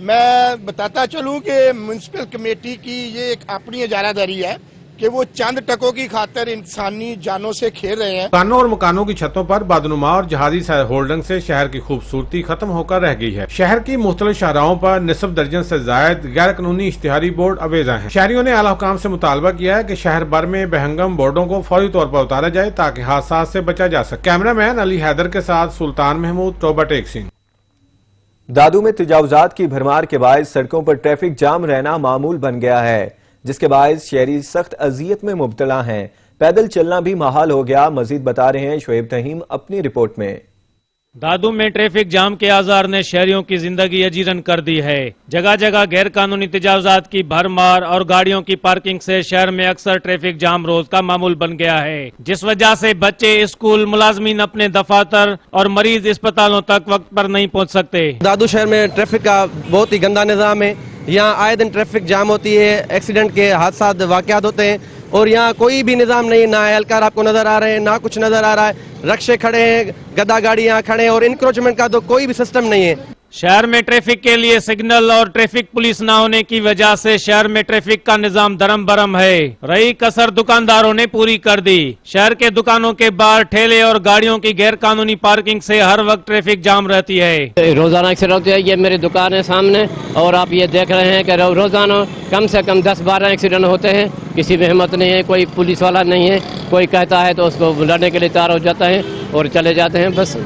मैं बताता चलूं कि म्युनिसिपल कमेटी की ये एक अपनी इजारादारी है कि वो चंद टकों की खातिर इंसानी जानों से खेल रहे हैं। दुकानों और मकानों की छतों पर बदनुमा और जहाजी होल्डिंग से शहर की खूबसूरती खत्म होकर रह गई है। शहर की मुख्तलिफ शाहराहों पर निसफ दर्जन से जायद गैर कानूनी इश्तिहारी बोर्ड अवेजा हैं। शहरियों ने आला हुकाम से मुतालबा किया है कि शहर भर में बेहंगम बोर्डों को फौरी तौर पर उतारा जाए ताकि हादसा से बचा जा सके। कैमरामैन अली हैदर के साथ सुल्तान महमूद, टोबा टेक्सिंग। दादू में तजावुजात की भरमार के बायस सड़कों पर ट्रैफिक जाम रहना मामूल बन गया है, जिसके बायस शहरी सख्त अजियत में मुब्तला हैं। पैदल चलना भी महाल हो गया। मजीद बता रहे हैं शोएब तहीम अपनी रिपोर्ट में। दादू में ट्रैफिक जाम के आजार ने शहरियों की जिंदगी अजीरन कर दी है। जगह जगह गैर कानूनी तजावुजात की भरमार और गाड़ियों की पार्किंग से शहर में अक्सर ट्रैफिक जाम रोज का मामूल बन गया है, जिस वजह से बच्चे स्कूल, मुलाजमीन अपने दफातर और मरीज अस्पतालों तक वक्त पर नहीं पहुंच सकते। दादू शहर में ट्रैफिक का बहुत ही गंदा निजाम है। यहाँ आए दिन ट्रैफिक जाम होती है, एक्सीडेंट के हादसा वाक़यात होते हैं और यहाँ कोई भी निजाम नहीं है। ना एहलकार आपको नजर आ रहे हैं, ना कुछ नजर आ रहा है। रक्शे खड़े हैं, गदा गाड़ी यहाँ खड़े हैं और इंक्रोचमेंट का तो कोई भी सिस्टम नहीं है। शहर में ट्रैफिक के लिए सिग्नल और ट्रैफिक पुलिस न होने की वजह से शहर में ट्रैफिक का निजाम धर्म बरम है। रही कसर दुकानदारों ने पूरी कर दी। शहर के दुकानों के बाहर ठेले और गाड़ियों की गैर कानूनी पार्किंग से हर वक्त ट्रैफिक जाम रहती है। रोजाना एक्सीडेंट होती है। ये मेरी दुकान है सामने और आप ये देख रहे हैं कि रोजाना कम से कम 10-12 एक्सीडेंट होते हैं। किसी में हिम्मत नहीं है, कोई पुलिस वाला नहीं है, कोई कहता है तो उसको बुलाने के लिए तैयार हो जाता है और चले जाते हैं। बस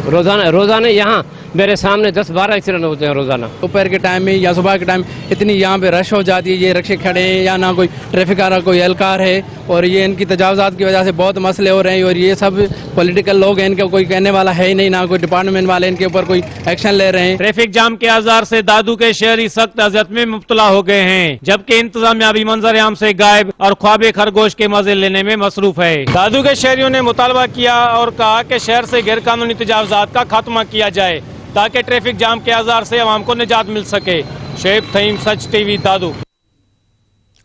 रोजाना यहाँ मेरे सामने 10-12 एक्सीडेंट होते हैं रोजाना। दोपहर के टाइम में या सुबह के टाइम इतनी यहाँ पे रश हो जाती है। ये रक्शे खड़े हैं या ना कोई ट्रैफिक आ रहा, कोई एहलकार है और ये इनकी तजावुजात की वजह से बहुत मसले हो रहे हैं। और ये सब पॉलिटिकल लोग हैं, इनका कोई कहने वाला है ही नहीं, ना कोई डिपार्टमेंट वाले इनके ऊपर कोई एक्शन ले रहे हैं। ट्रैफिक जाम के आजार से दादू के शहरी सख्त अजियत में मुब्तला हो गए हैं, जबकि इंतजामिया भी मंजर आम से गायब और ख्वाबे खरगोश के मजे लेने में मसरूफ है। दादू के शहरियों ने मुतालबा किया और कहा कि शहर से गैर कानूनी तजावुजात का खात्मा किया जाए ताकि ट्रैफिक जाम के आजार से अवाम को निजात मिल सके। शोएब तहीम, सच टीवी, दादू।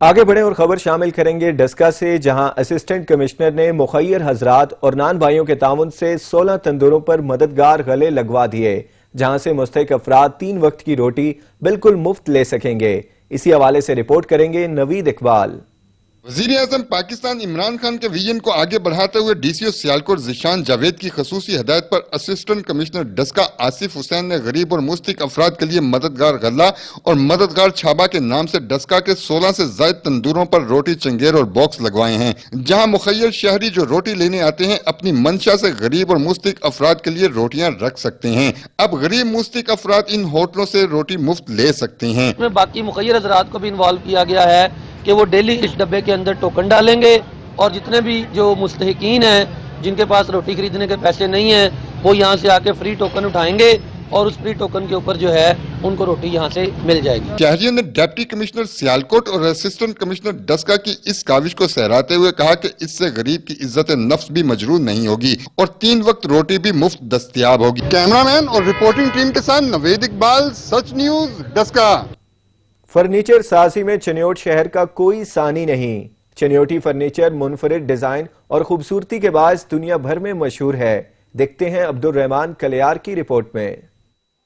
आगे बढ़े और खबर शामिल करेंगे डस्का से, जहां असिस्टेंट कमिश्नर ने मुखैर हजरात और नान भाइयों के ताउन से 16 तंदूरों पर मददगार गले लगवा दिए, जहां से मुस्तहिक अफराद 3 वक्त की रोटी बिल्कुल मुफ्त ले सकेंगे। इसी हवाले से रिपोर्ट करेंगे नवीद इकबाल। वज़ीर-ए-आज़म पाकिस्तान इमरान खान के विजन को आगे बढ़ाते हुए डीसीओ सियालकोट ज़िशान जावेद की खसूसी हदायत पर असिस्टेंट कमिश्नर डस्का आसिफ हुसैन ने गरीब और मुस्तहिक अफराद के लिए मददगार गल्ला और मददगार छाबा के नाम से डस्का के 16 से ज़ायद तंदूरों पर रोटी, चंगेर और बॉक्स लगवाए हैं, जहां मुखैर शहरी जो रोटी लेने आते हैं अपनी मंशा से गरीब और मुस्तहिक अफराद के लिए रोटियां रख सकते हैं। अब गरीब मुस्तहिक अफराद इन होटलों से रोटी मुफ्त ले सकते हैं। इसमें बाकी मुखैर हजरात को भी इन्वॉल्व किया गया है कि वो डेली इस डब्बे के अंदर टोकन डालेंगे और जितने भी जो मुस्तहिकीन हैं जिनके पास रोटी खरीदने के पैसे नहीं हैं वो यहाँ से आके फ्री टोकन उठाएंगे और उस फ्री टोकन के ऊपर जो है उनको रोटी यहाँ से मिल जाएगी। शहरियों ने डिप्टी कमिश्नर सियालकोट और असिस्टेंट कमिश्नर डस्का की इस काविश को सहराते हुए कहा कि इससे गरीब की इज्जत नफ्स भी मजरूर नहीं होगी और 3 वक्त रोटी भी मुफ्त दस्तयाब होगी। कैमरामैन और रिपोर्टिंग टीम के साथ नवीद इकबाल, सच न्यूज, डस्का। फर्नीचर साजी में चनियोट शहर का कोई सानी नहीं। चनियोटी फर्नीचर मुनफरिद डिजाइन और खूबसूरती के बायस दुनिया भर में मशहूर है। देखते हैं अब्दुल रहमान कलियार की रिपोर्ट में।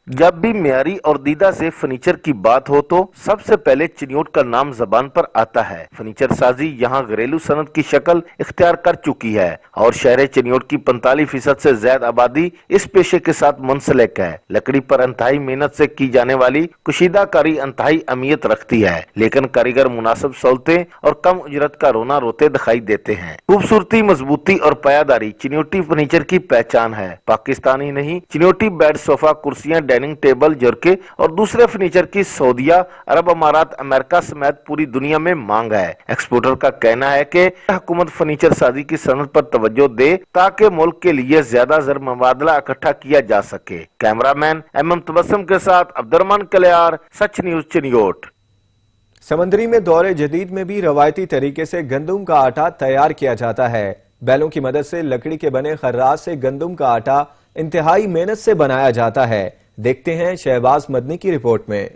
जब भी मियारी और दीदा से फर्नीचर की बात हो तो सबसे पहले चिनियोट का नाम जबान पर आता है। फर्नीचर साजी यहाँ घरेलू सनत की शक्ल इख्तियार कर चुकी है और शहर चिनियोट की 45% से ज्यादा आबादी इस पेशे के साथ मुंसलिक है। लकड़ी पर इंतहाई मेहनत से की जाने वाली कुशीदाकारी इंतहाई अहमियत रखती है, लेकिन कारीगर मुनासिब सहूलतें और कम उजरत का रोना रोते दिखाई देते हैं। खूबसूरती, मजबूती और पायादारी चिनियोटी फर्नीचर की पहचान है। पाकिस्तानी नहीं, चिनियोटी बेड, सोफा, कुर्सियां, डाइनिंग टेबल, जरके और दूसरे फर्नीचर की सऊदीया, अरब अमारात, अमेरिका समेत पूरी दुनिया में मांग है। एक्सपोर्टर का कहना है कि हुकूमत फर्नीचर साजी की सनत पर तवज्जो दे ताकि मुल्क के लिए ज्यादा ज़र मवादला इकट्ठा किया जा सके। कैमरामैन MM तबस्सुम के साथ अब्दुर्रहमान कलियार, सच न्यूज चिनियोट। समंदरी में दौरे जदीद में भी रवायती तरीके से गंदम का आटा तैयार किया जाता है। बैलों की मदद से लकड़ी के बने खर्रास से गंदम का आटा इंतहाई मेहनत से बनाया जाता है। देखते हैं शहबाज मदनी की रिपोर्ट में।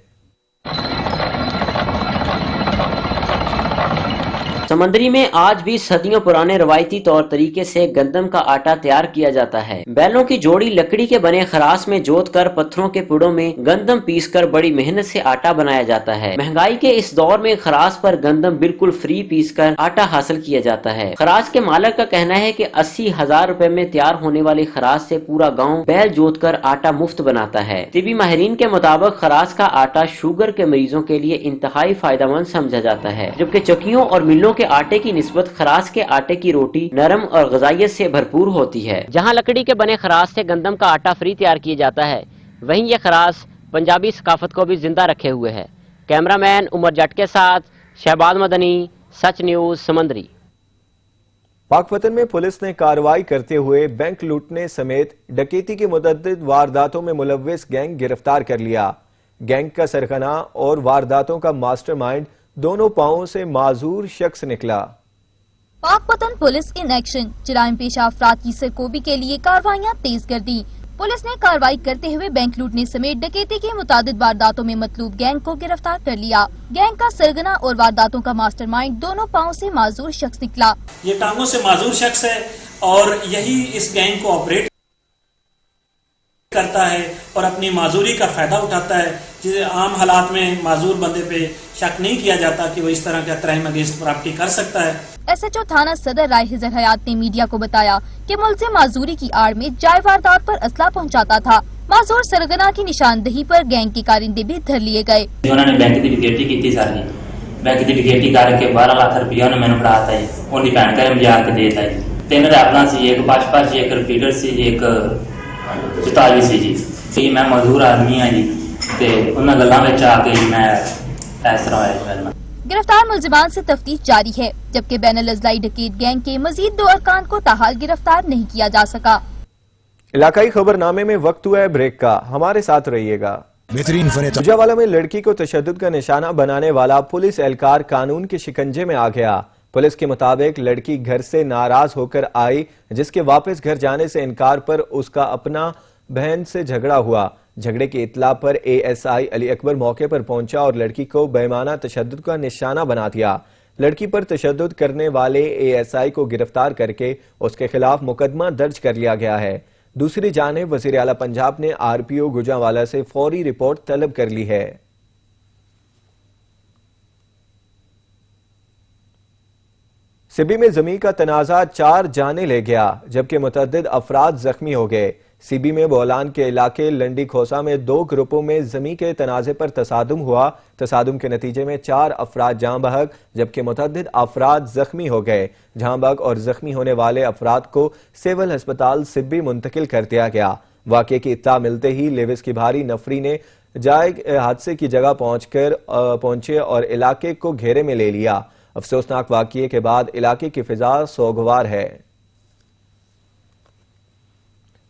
समंदरी में आज भी सदियों पुराने रवायती तौर तरीके से गंदम का आटा तैयार किया जाता है। बैलों की जोड़ी लकड़ी के बने खरास में जोत कर पत्थरों के पुड़ों में गंदम पीस कर बड़ी मेहनत से आटा बनाया जाता है। महंगाई के इस दौर में खरास पर गंदम बिल्कुल फ्री पीस कर आटा हासिल किया जाता है। खरास के मालिक का कहना है कि 80,000 रुपए में तैयार होने वाली खरास से पूरा गाँव बैल जोत कर आटा मुफ्त बनाता है। तिबी माहिरीन के मुताबिक खरास का आटा शुगर के मरीजों के लिए इंतहाई फायदेमंद समझा जाता है, जबकि चक्कियों और मिलों के आटे की निस्बत खरास के आटे की रोटी नरम और ग़िज़ाइयत से भरपूर होती है। जहां लकड़ी के बने खरास से गंदम का आटा फ्री तैयार किया जाता है, वहीं ये खरास पंजाबी सकाफत को भी जिंदा रखे हुए है। कैमरामैन उमर जट के साथ शहबाज मदनी, सच न्यूज समंदरी। पाकपतन में पुलिस ने कार्रवाई करते हुए बैंक लूटने समेत डकैती की मुतअद्दिद वारदातों में मुलव्विस गैंग गिरफ्तार कर लिया। गैंग का सरगना और वारदातों का मास्टरमाइंड दोनों पांवों से माजूर शख्स निकला। पाकपतन पुलिस इन एक्शन, जराइम पेशा अफराद की सरकोबी के लिए कार्रवाइयां तेज कर दी। पुलिस ने कार्रवाई करते हुए बैंक लूटने समेत डकैती की मुतादिद वारदातों में मतलूब गैंग को गिरफ्तार कर लिया। गैंग का सरगना और वारदातों का मास्टरमाइंड दोनों पांवों से माजूर शख्स निकला। ये टांगों से माजूर शख्स है और यही इस गैंग को ऑपरेट करता है और अपनी माजूरी का फायदा उठाता है। जिसे आम हालात में माजूर बंदे पे शक नहीं किया जाता कि वो इस तरह का क्राइम अगेंस्ट प्रॉपर्टी कर सकता है। SHO थाना सदर राय हिजर हयात ने मीडिया को बताया कि मुलजिम माजूरी की आड़ में जाय वारदात पर असला पहुंचाता था। माजूर सरगना की निशानदेही पर गैंग के कारिंदे भी धर लिए गए। उन्होंने बैंक की डकैती की सारी बैंक की डकैती करके 12 लाख रुपया उन्होंने मैंने पढ़ाता है, उनकी भैन का मजाक के देता है। 3 अपना सी, एक पाँच एक रिपीटर सी, एक 44 सी जी। मैं मजदूर आदमी हाँ जी, उन्होंने गल्लां विच आके मैं इस तरह होया। गिरफ्तार मुलजिमान से तफ्तीश जारी है, जबकि बैनुल अज़लाई डकैत गैंग के मजीद 2 अरकान को ताहाल गिरफ्तार नहीं किया जा सका। इलाकाई खबरनामे में वक्त हुआ है ब्रेक का, हमारे साथ रहिएगा। मुजावाला में लड़की को तशद्दुद का निशाना बनाने वाला पुलिस एहलकार कानून के शिकंजे में आ गया। पुलिस के मुताबिक लड़की घर से नाराज होकर आई, जिसके वापस घर जाने से इनकार पर उसका अपना बहन से झगड़ा हुआ। झगड़े की इत्ला पर ASI अली अकबर मौके पर पहुंचा और लड़की को बेईमाना तशद्दुद का निशाना बना दिया। लड़की पर तशद्दुद करने वाले ASI को गिरफ्तार करके उसके खिलाफ मुकदमा दर्ज कर लिया गया है। दूसरी जानिब वज़ीर आला पंजाब ने RPO गुजरांवाला से फौरी रिपोर्ट तलब कर ली है। सिबी में जमीन का तनाजा 4 जाने ले गया, जबकि मुतअद्दिद अफराद जख्मी हो गए। सीबी में बोलान के इलाके लंडी खोसा में 2 ग्रुपों में जमीन के तनाजे पर तसादुम हुआ। तसादुम के नतीजे में 4 अफराद जाँ बहक, जबकि मुतअद्दिद अफराद जख्मी हो गए। जाँ बहक और जख्मी होने वाले अफराद को सिविल अस्पताल सिब्बी मुंतकिल कर दिया गया। वाक़े की इत्तला मिलते ही लेविस की भारी नफरी ने जाए हादसे की जगह पहुंचे और इलाके को घेरे में ले लिया। अफसोसनाक वाक़ये के बाद इलाके की फिजा सोगवार है।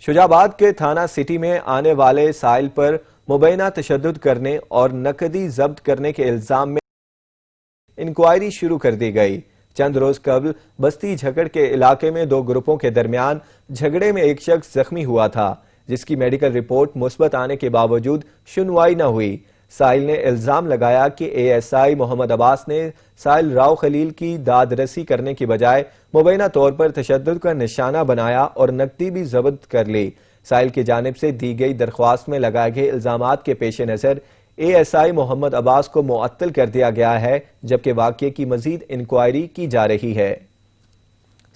शुजाबाद के थाना सिटी में आने वाले साइल पर मुबैना तशद्दुद करने और नकदी जब्त करने के इल्जाम में इंक्वायरी शुरू कर दी गई। चंद रोज कबल बस्ती झकड़ के इलाके में 2 ग्रुपों के दरमियान झगड़े में एक शख्स जख्मी हुआ था, जिसकी मेडिकल रिपोर्ट मुस्बत आने के बावजूद सुनवाई न हुई। साहिल ने इल्जाम लगाया कि ASI मोहम्मद अब्बास ने साहिल राव खलील की दादरसी करने की बजाय मुबैना तौर पर तशद्दुद का निशाना बनाया और नकदी भी जब्त कर ली। साहिल की जानिब से दी गई दरख्वास्त में लगाए गए इल्जामात के पेश नज़र ASI मोहम्मद अब्बास को मुअत्तल कर दिया गया है, जबकि वाक़ये की मजीद इंक्वायरी की जा रही है।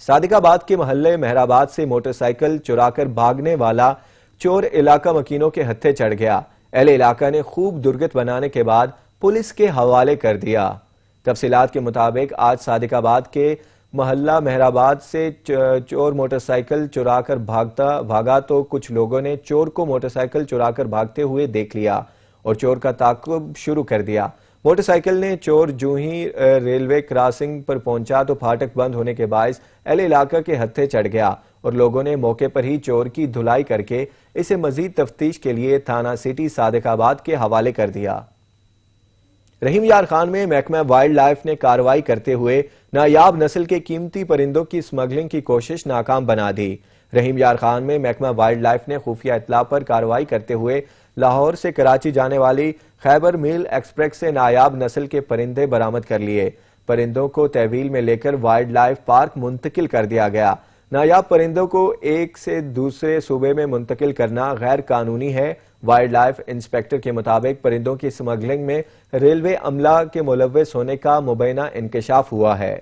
सादिकाबाद के मोहल्ले मेहराबाद से मोटरसाइकिल चुराकर भागने वाला चोर इलाका मकीनों के हत्थे चढ़ गया। अहले इलाका ने खूब दुर्गत बनाने के बाद पुलिस के हवाले कर दिया। तफसीलात के मुताबिक आज सादिकाबाद के محلہ مہرآباد سے چور موٹر سائیکل چرا کر بھاگا تو کچھ لوگوں نے چور کو موٹر سائیکل چرا کر بھاگتے ہوئے دیکھ لیا اور چور کا تعاقب شروع کر دیا۔ موٹر سائیکل نے چور جو ہی ریلوے کراسنگ پر پہنچا تو پھاٹک بند ہونے کے باعث اہل علاقہ کے ہتھے چڑھ گیا اور لوگوں نے موقع پر ہی چور کی دھلائی کر کے اسے مزید تفتیش کے لیے تھانہ سٹی صادق آباد کے حوالے کر دیا۔ رحیم یار خان میں محکمہ وائلڈ لائف نے کارروائی کرتے ہوئے نایاب نسل کے قیمتی پرندوں کی اسمگلنگ کی کوشش ناکام بنا دی۔ رحیم یار خان میں محکمہ وائلڈ لائف نے خفیہ اطلاع پر کارروائی کرتے ہوئے لاہور سے کراچی جانے والی خیبر میل ایکسپریس سے نایاب نسل کے پرندے برآمد کر لیے۔ پرندوں کو تحویل میں لے کر وائلڈ لائف پارک منتقل کر دیا گیا۔ نایاب پرندوں کو ایک سے دوسرے صوبے میں منتقل کرنا غیر قانونی ہے۔ وائلڈ لائف انسپیکٹر کے مطابق پرندوں کی اسمگلنگ میں ریلوے عملہ کے ملوث ہونے کا مبینہ انکشاف ہوا ہے۔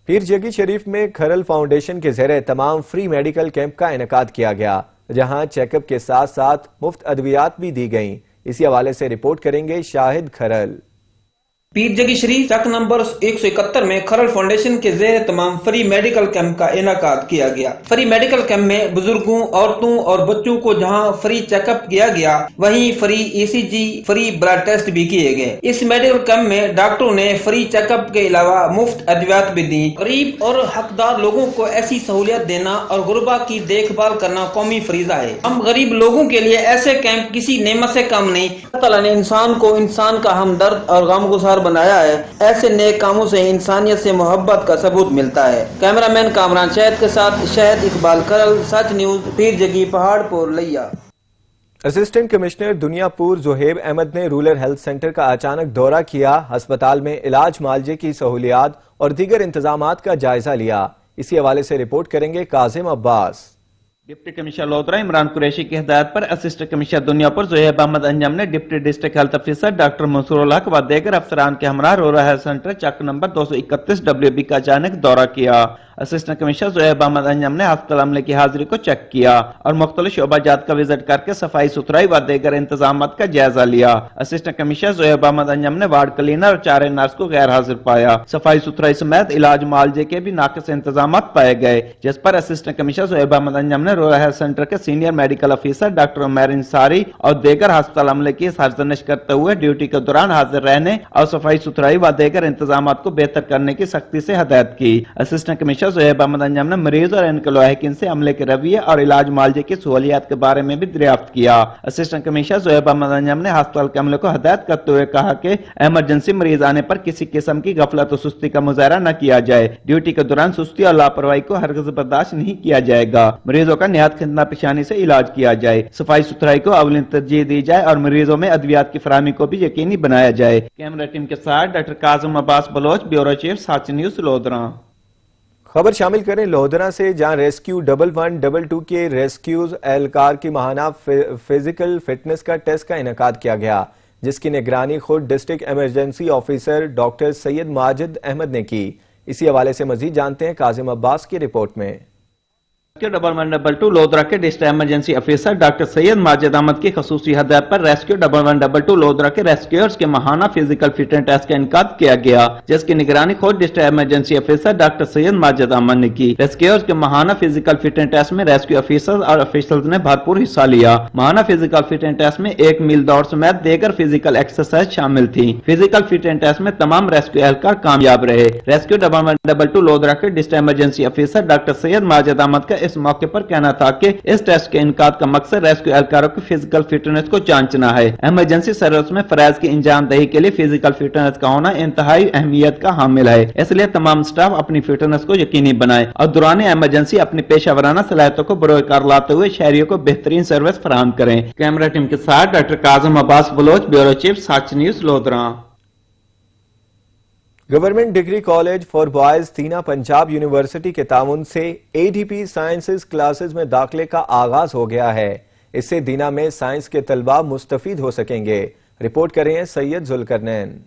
پیر جگی شریف میں کھرل فاؤنڈیشن کے زیر اہتمام فری میڈیکل کیمپ کا انعقاد کیا گیا، جہاں چیک اپ کے ساتھ ساتھ مفت ادویات بھی دی گئیں۔ اسی حوالے سے رپورٹ کریں گے شاہد کھرل۔ پیر جگی شریف چک نمبر 171 میں کھرل فاؤنڈیشن کے زیر اہتمام فری میڈیکل کیمپ کا انعقاد کیا گیا۔ فری میڈیکل کیمپ میں بزرگوں، عورتوں اور بچوں کو جہاں فری چیک اپ کیا گیا، وہیں free ECG، free blood test بھی کیے گئے۔ اس میڈیکل کیمپ میں ڈاکٹروں نے فری چیک اپ کے علاوہ مفت ادویات بھی دی۔ غریب اور حقدار لوگوں کو ایسی سہولیات دینا اور غربا کی دیکھ بھال کرنا قومی فریضہ ہے۔ ہم غریب لوگوں کے لیے ایسے کیمپ کسی نعمت سے کم نہیں۔ اللہ تعالیٰ نے انسان کو انسان کا ہمدرد اور غمگسار بنایا ہے۔ ایسے نیک کاموں سے انسانیت سے محبت کا ثبوت ملتا ہے۔ کیمرامین کامران شہد کے ساتھ شہد اقبال کھرل، سچ نیوز، پیر جگی، پہاڑ پور، لیا۔ اسسٹنٹ کمشنر دنیا پور زہیب احمد نے رورل ہیلتھ سینٹر کا اچانک دورہ کیا، ہسپتال میں علاج معالجے کی سہولیات اور دیگر انتظامات کا جائزہ لیا۔ اسی حوالے سے رپورٹ کریں گے کاظم عباس۔ ڈپٹی کمشنر لودھرا عمران قریشی کی ہدایت پر اسسٹنٹ کمشنر دنیا پور زہیب احمد انجم نے deputy district health officer doctor Mansoor ul Haq و دیگر افسران کے ہمراہ rural health centre Chak number 231 WB کا اچانک دورہ کیا۔ اسسٹنٹ کمشنر زہیب احمد انجم نے ہسپتال عملے کی حاضری کو چیک کیا اور مختلف شعبہ جات کا وزٹ کر کے صفائی ستھرائی و دیگر انتظامات کا جائزہ لیا۔ اسسٹنٹ کمشنر زہیب احمد انجم نے وارڈ کلینر اور 4 نرس کو غیر حاضر پایا۔ صفائی ستھرائی سمیت علاج معالجے کے بھی ناقص انتظامات پائے گئے، جس پر اسسٹنٹ کمشنر زہیب احمد انجم نے رورل ہیلتھ سینٹر کے senior medical officer doctor Umair Ansari اور دیگر ہسپتال عملے کی سرزنش کرتے ہوئے ڈیوٹی کے دوران حاضر رہنے اور صفائی ستھرائی و دیگر انتظامات کو بہتر کرنے کی سختی سے ہدایت کی۔ اسسٹنٹ کمشنر زہیب احمد انجم نے مریض اور ان کے لاحقین سے عملے کے رویے اور علاج معالجے کی سہولیات کے بارے میں بھی دریافت کیا۔ اسسٹنٹ کمشنر زہیب احمد انجم نے ہسپتال کے عملے کو ہدایت کرتے ہوئے کہا کہ ایمرجنسی مریض آنے پر کسی قسم کی غفلت و سستی کا مظاہرہ نہ کیا جائے۔ ڈیوٹی کے دوران سستی اور لاپرواہی کو ہرگز برداشت نہیں کیا جائے گا۔ مریضوں کا نہایت خندہ پیشانی سے علاج کیا جائے، صفائی ستھرائی کو اولین ترجیح دی جائے اور مریضوں میں ادویات کی فراہمی کو بھی یقینی بنایا جائے۔ کیمرہ ٹیم کے ساتھ doctor Kazim Abbas Baloch, bureau chief, Sach news, Lodhra. خبر شامل کریں لودھرا سے، جہاں ریسکیو 1122 کے ریسکیوز اہلکار کی ماہانہ فزیکل فٹنس کا ٹیسٹ کا انعقاد کیا گیا، جس کی نگرانی خود ڈسٹرکٹ ایمرجنسی آفیسر ڈاکٹر سید ماجد احمد نے کی۔ اسی حوالے سے مزید جانتے ہیں کاظم عباس کی رپورٹ میں۔ ریسکیو 1122 لودھرا کے ڈسٹرکٹ ایمرجنسی افیسر ڈاکٹر سید ماجد احمد کی خصوصی ہدایت پر ریسکیو 1122 لودھرا کے ریسکیورز کے ماہانہ فزیکل فٹنس ٹیسٹ کا انعقاد کیا گیا، جس کی نگرانی خود ڈسٹرکٹ ایمرجنسی افیسر ڈاکٹر سید ماجد احمد نے کی۔ ریسکیورز کے ماہانہ فزیکل فٹنس ٹیسٹ میں ریسکیو افیسرز اور افیشلز نے بھرپور حصہ لیا۔ ماہانہ فزیکل فٹنس ٹیسٹ میں 1 میل دوڑ سمیت دیگر فزیکل ایکسرسائز شامل تھی۔ فزیکل فٹنس ٹیسٹ میں تمام ریسکیو اہلکار کامیاب رہے۔ ریسکیو 1122 لودھرا کے ڈسٹرکٹ ایمرجنسی افیسر ڈاکٹر سید ماجد احمد کا اس موقع پر کہنا تھا کہ اس ٹیسٹ کے انعقاد کا مقصد ریسکیو اہلکاروں کی فزیکل فٹنس کو جانچنا ہے۔ ایمرجنسی سروس میں فرائض کی انجام دہی کے لیے فزیکل فٹنس کا ہونا انتہائی اہمیت کا حامل ہے، اس لیے تمام سٹاف اپنی فٹنس کو یقینی بنائے اور دوران ایمرجنسی اپنی پیشہ ورانہ صلاحیتوں کو بروئے کار لاتے ہوئے شہریوں کو بہترین سروس فراہم کریں۔ کیمرہ ٹیم کے ساتھ doctor Kazim Abbas Baloch, bureau chief, Sach news, Lodhran. Government degree college for boys Tina Punjab university کے تعاون سے ADP سائنسز کلاسز میں داخلے کا آغاز ہو گیا ہے۔ اس سے دینا میں سائنس کے طلباء مستفید ہو سکیں گے۔ رپورٹ کریں Syed Zulqarnain.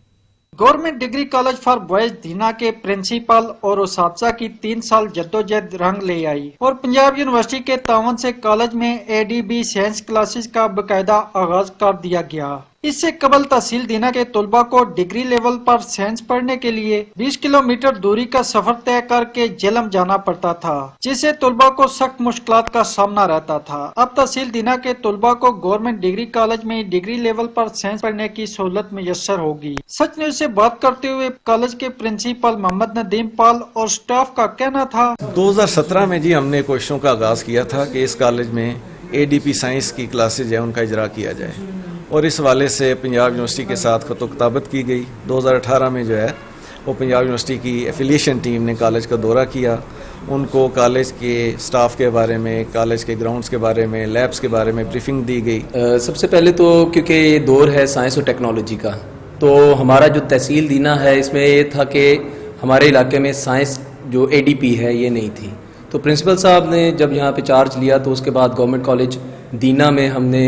Government degree college for boys Dina کے پرنسپل اور اساتذہ کی 3 سال جدوجہد رنگ لے آئی اور پنجاب یونیورسٹی کے تعاون سے کالج میں ADB سائنس کلاسز کا باقاعدہ آغاز کر دیا گیا۔ इससे कबल तहसील दीना के तलबा को डिग्री लेवल पर साइंस पढ़ने के लिए 20 किलोमीटर दूरी का सफर तय करके झेलम जाना पड़ता था, जिससे तलबा को सख्त मुश्किलात का सामना रहता था। अब तहसील दीना के तलबा को गवर्नमेंट डिग्री कॉलेज में डिग्री लेवल पर साइंस पढ़ने की सहूलत मुयस्सर होगी। सच न्यूज से बात करते हुए कॉलेज के प्रिंसिपल मोहम्मद नदीम पाल और स्टाफ का कहना था, 2017 में जी हमने कोशिशों का आगाज किया था कि इस कॉलेज में ADP साइंस की क्लासेज है उनका इजरा किया जाए, और इस वाले से पंजाब यूनिवर्सिटी के साथ खतो किताबत की गई। 2018 में जो है वो पंजाब यूनिवर्सिटी की एफिलिएशन टीम ने कॉलेज का दौरा किया, उनको कॉलेज के स्टाफ के बारे में, कॉलेज के ग्राउंड्स के बारे में, लैब्स के बारे में ब्रीफिंग दी गई। सबसे पहले तो क्योंकि ये दौर है साइंस और टेक्नोलॉजी का, तो हमारा जो तहसील दीना है इसमें ये था कि हमारे इलाके में साइंस जो ADP है ये नहीं थी। तो प्रिंसिपल साहब ने जब यहाँ पे चार्ज लिया तो उसके बाद गवर्नमेंट कॉलेज दीना में हमने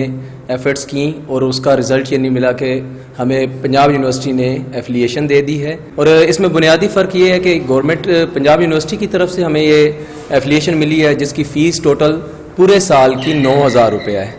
एफर्ट्स की और उसका रिज़ल्ट ये नहीं मिला कि हमें पंजाब यूनिवर्सिटी ने एफिलिएशन दे दी है। और इसमें बुनियादी फ़र्क ये है कि गवर्नमेंट पंजाब यूनिवर्सिटी की तरफ से हमें ये एफिलिएशन मिली है जिसकी फ़ीस टोटल पूरे साल की 9,000 रुपये है,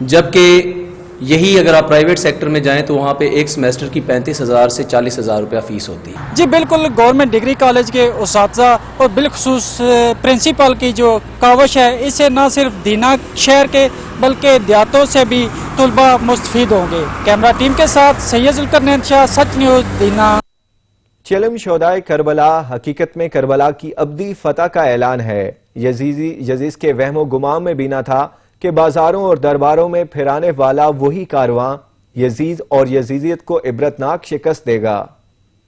जबकि यही अगर आप प्राइवेट सेक्टर में जाएं तो वहाँ पे एक सेमेस्टर की 35,000 से 40,000 रुपया फ़ीस होती है। जी बिल्कुल, गवर्नमेंट डिग्री कॉलेज के उस्ताज़ा और बिलखुसूस प्रिंसिपल की जो कावश है, इससे न सिर्फ दीना शहर के बल्कि देहातों से भी तलबा मुस्तफीद होंगे। कैमरा टीम के साथ सैयद जुल्करनैन शाह, सच न्यूज़ दीना। चिलम शोदाए करबला हकीकत में करबला की अब्दी फतह का ऐलान है। यजीज के वहमो गुमाम में बीना था कि बाजारों और दरबारों में फिराने वाला वही कारवां यजीज और यजीजियत को इबरतनाक शिकस्त देगा।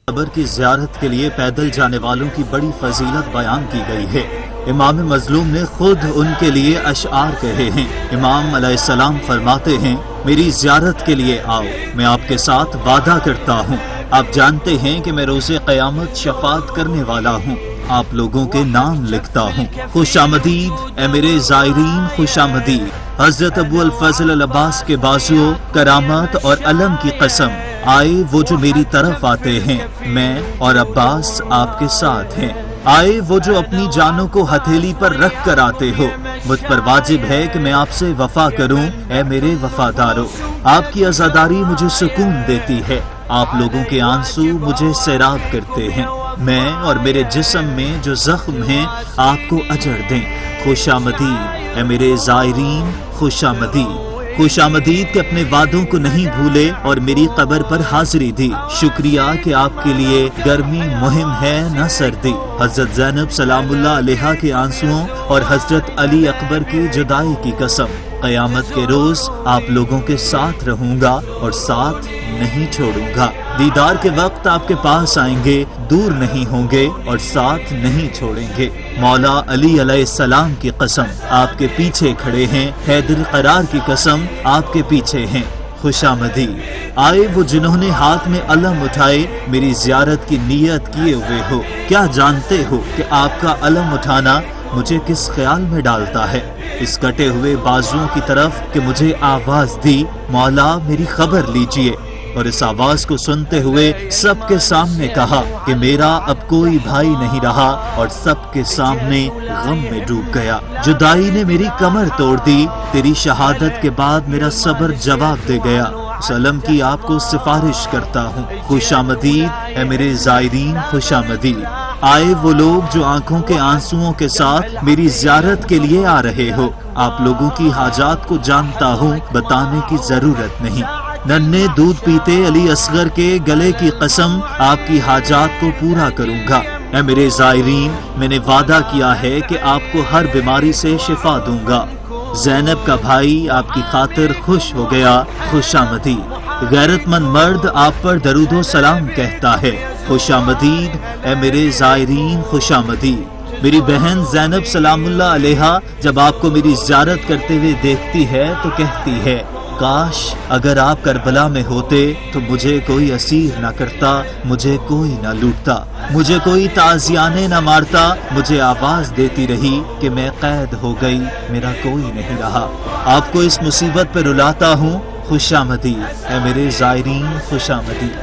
कब्र की ज़ियारत के लिए पैदल जाने वालों की बड़ी फजीलत बयान की गई है। इमाम मजलूम ने खुद उनके लिए अशआर कहे हैं। इमाम अलैहिस्सलाम फरमाते हैं, मेरी ज़ियारत के लिए आओ, मैं आपके साथ वादा करता हूँ। आप जानते हैं कि मैं रोज़े क़यामत शफात करने वाला हूँ, आप लोगों के नाम लिखता हूँ। खुशामदीद ए मेरे ज़ायरीन, खुशामदीद। हजरत अबू अल फजल अल अब्बास के बाजुओं, करामत और अलम की कसम, आए वो जो मेरी तरफ आते हैं, मैं और अब्बास आपके साथ हैं। आए वो जो अपनी जानों को हथेली पर रख कर आते हो, मुझ पर वाजिब है कि मैं आपसे वफा करूं, ए मेरे वफादारों। आपकी आज़ादारी मुझे सुकून देती है, आप लोगों के आंसू मुझे सैराब करते हैं। मैं और मेरे जिस्म में जो जख्म हैं आपको अजर दें। खुशामदीद ए मेरे ज़ायरीन, खुशामदीद। खुशामदीद के अपने वादों को नहीं भूले और मेरी कब्र पर हाजिरी दी। शुक्रिया कि आपके लिए गर्मी मुहिम है न सर्दी। हजरत ज़ैनब सलामुल्लाह अलैहा के आंसुओं और हजरत अली अकबर की जुदाई की कसम, क़यामत के रोज आप लोगों के साथ रहूंगा और साथ नहीं छोड़ूंगा। दीदार के वक्त आपके पास आएंगे, दूर नहीं होंगे और साथ नहीं छोड़ेंगे। मौला अली अलैहिस्सलाम की कसम, आपके पीछे खड़े हैं। हैदर करार की कसम, आपके पीछे हैं। खुशामदीद। आए वो जिन्होंने हाथ में अलम उठाए, मेरी जियारत की नियत किए हुए हो। क्या जानते हो कि आपका अलम उठाना मुझे किस ख्याल में डालता है? इस कटे हुए बाजुओं की तरफ कि मुझे आवाज दी, मौला मेरी खबर लीजिए। और इस आवाज को सुनते हुए सबके सामने कहा कि मेरा अब कोई भाई नहीं रहा, और सबके सामने गम में डूब गया। जुदाई ने मेरी कमर तोड़ दी, तेरी शहादत के बाद मेरा सब्र जवाब दे गया। उस अलम की आपको सिफारिश करता हूँ। खुशामदीद ए मेरे ज़ायरीन, खुशामदीद। आए वो लोग जो आंखों के आंसुओं के साथ मेरी ज़ियारत के लिए आ रहे हो। आप लोगों की हाजात को जानता हूँ, बताने की जरूरत नहीं। नन्हे दूध पीते अली असगर के गले की कसम, आपकी हाजात को पूरा करूंगा। ऐ मेरे ज़ायरीन, मैंने वादा किया है कि आपको हर बीमारी से शिफा दूंगा। ज़ैनब का भाई आपकी खातिर खुश हो गया। खुशामदीद। गैरतमंद मर्द आप पर दरूदो सलाम कहता है। खुशामदीद ए मेरे ज़ायरीन, खुशामदीद। मेरी बहन ज़ैनब सलामुल्लाह अलैहा जब आपको मेरी ज़ियारत करते हुए देखती है तो कहती है, काश अगर आप करबला में होते तो मुझे कोई असीर न करता, मुझे कोई न लूटता, मुझे कोई ताजियाने न मारता। मुझे आवाज देती रही कि मैं कैद हो गई, मेरा कोई नहीं रहा। आपको इस मुसीबत पर रुलाता हूँ। खुशामदीद ए मेरे ज़ायरीन, खुशामदीद।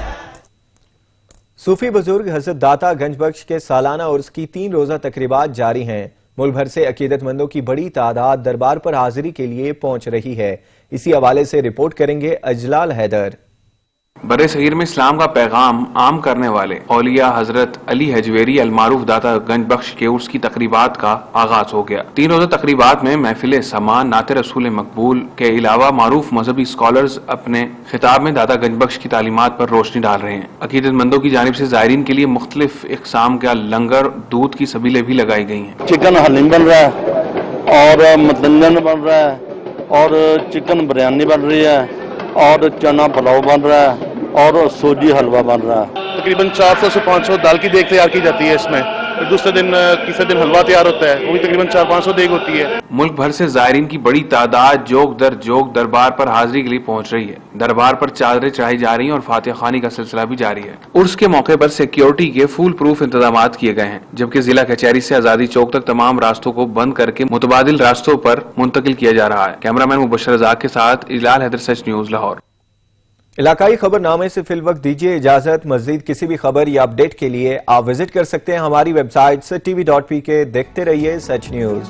सूफी बुजुर्ग हजरत दाता गंजबख्श के सालाना उर्स की 3 रोजा तकरीबात जारी हैं। मुल्क भर से अकीदतमंदों की बड़ी तादाद दरबार पर हाजिरी के लिए पहुंच रही है। इसी हवाले से रिपोर्ट करेंगे अजलाल हैदर। बरे सगीर में इस्लाम का पैगाम आम करने वाले औलिया हजरत अली हजवेरी अलमारूफ दाता गंज बख्श के उर्स की तकरीबात का आगाज हो गया। 3 रोजा तकरीबात में महफिल समा नाते रसूल मकबूल के अलावा मारूफ मजहबी स्कॉलर्स अपने खिताब में दाता गंज बख्श की तालीमात पर रोशनी डाल रहे हैं। अकीदतमंदों की जानिब से ज़ायरीन के लिए मुख्तलिफ इक़साम का लंगर दूध की सबीलें भी लगाई गई हैं। चिकन हलीम बन रहा है और मतंजन बन रहा है और चिकन बिरयानी बन रही है और चना पुलाव बन रहा है और सूजी हलवा बन रहा है। तकरीबन 400 से 500 दाल की देग तैयार की जाती है इसमें। फिर दूसरे दिन तीसरे दिन हलवा तैयार होता है, वो भी तकरीबन 400-500 देग होती है। मुल्क भर से ज़ायरीन की बड़ी तादाद जोग दर जोग दरबार पर हाजिरी के लिए पहुंच रही है। दरबार पर चादरें चढ़ाई जा रही हैं और फातिहा खानी का सिलसिला भी जारी है। उर्स के मौके पर सिक्योरिटी के फुल प्रूफ इंतजाम किए गए हैं, जबकि जिला कचहरी से आजादी चौक तक तमाम रास्तों को बंद करके मुतबादिल रास्तों पर मुंतकिल किया जा रहा है। कैमरामैन मुबशर रज़ाक के साथ इजलाल हैदर, सच न्यूज, लाहौर। इलाकाई खबरनामे से फिलवक्त दीजिए इजाजत। मजीद किसी भी खबर या अपडेट के लिए आप विजिट कर सकते हैं हमारी वेबसाइट sach.tv.pk। देखते रहिए सच न्यूज।